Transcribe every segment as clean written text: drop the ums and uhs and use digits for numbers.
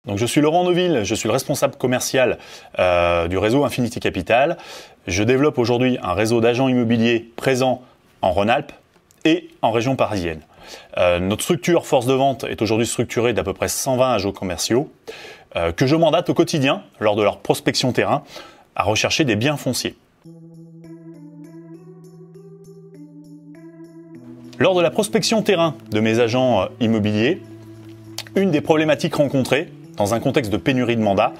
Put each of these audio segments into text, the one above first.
Donc je suis Laurent Neuville, je suis le responsable commercial du réseau Infinity Capital. Je développe aujourd'hui un réseau d'agents immobiliers présents en Rhône-Alpes et en région parisienne. Notre structure force de vente est aujourd'hui structurée d'à peu près 120 agents commerciaux que je mandate au quotidien lors de leur prospection terrain à rechercher des biens fonciers. Lors de la prospection terrain de mes agents immobiliers, une des problématiques rencontrées dans un contexte de pénurie de mandats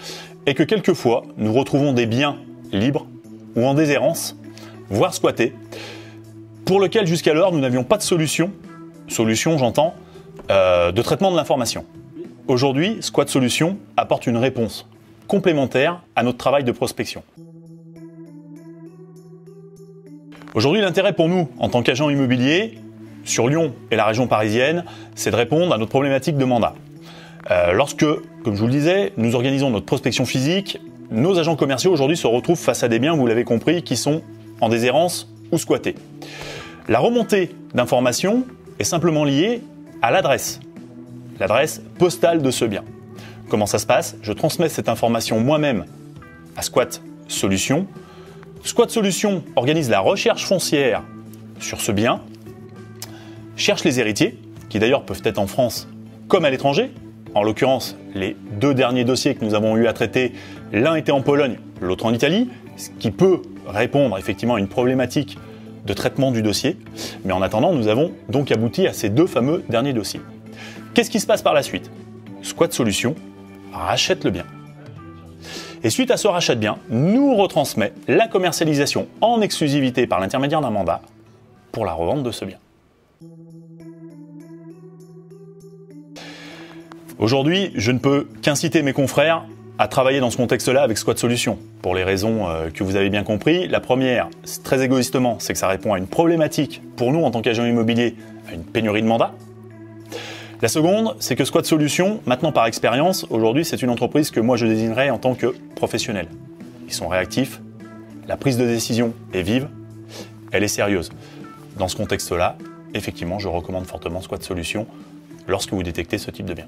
est que quelquefois nous retrouvons des biens libres ou en déshérence, voire squattés, pour lesquels jusqu'alors nous n'avions pas de solution j'entends, de traitement de l'information. Aujourd'hui, Squat Solutions apporte une réponse complémentaire à notre travail de prospection. Aujourd'hui, l'intérêt pour nous, en tant qu'agents immobiliers, sur Lyon et la région parisienne, c'est de répondre à notre problématique de mandat. Lorsque, comme je vous le disais, nous organisons notre prospection physique, nos agents commerciaux aujourd'hui se retrouvent face à des biens, vous l'avez compris, qui sont en déshérence ou squattés. La remontée d'informations est simplement liée à l'adresse postale de ce bien. Comment ça se passe? Je transmets cette information moi-même à Squat Solutions. Squat Solutions organise la recherche foncière sur ce bien, cherche les héritiers, qui d'ailleurs peuvent être en France comme à l'étranger. En l'occurrence, les deux derniers dossiers que nous avons eu à traiter, l'un était en Pologne, l'autre en Italie, ce qui peut répondre effectivement à une problématique de traitement du dossier. Mais en attendant, nous avons donc abouti à ces deux fameux derniers dossiers. Qu'est-ce qui se passe par la suite? Squat Solutions rachète le bien. Et suite à ce rachat de bien, nous retransmet la commercialisation en exclusivité par l'intermédiaire d'un mandat pour la revente de ce bien. Aujourd'hui, je ne peux qu'inciter mes confrères à travailler dans ce contexte-là avec Squat Solutions, pour les raisons que vous avez bien compris. La première, très égoïstement, c'est que ça répond à une problématique pour nous en tant qu'agents immobiliers, à une pénurie de mandats. La seconde, c'est que Squat Solutions, maintenant par expérience, aujourd'hui c'est une entreprise que moi je désignerais en tant que professionnel. Ils sont réactifs, la prise de décision est vive, elle est sérieuse. Dans ce contexte-là, effectivement, je recommande fortement Squat Solutions lorsque vous détectez ce type de bien.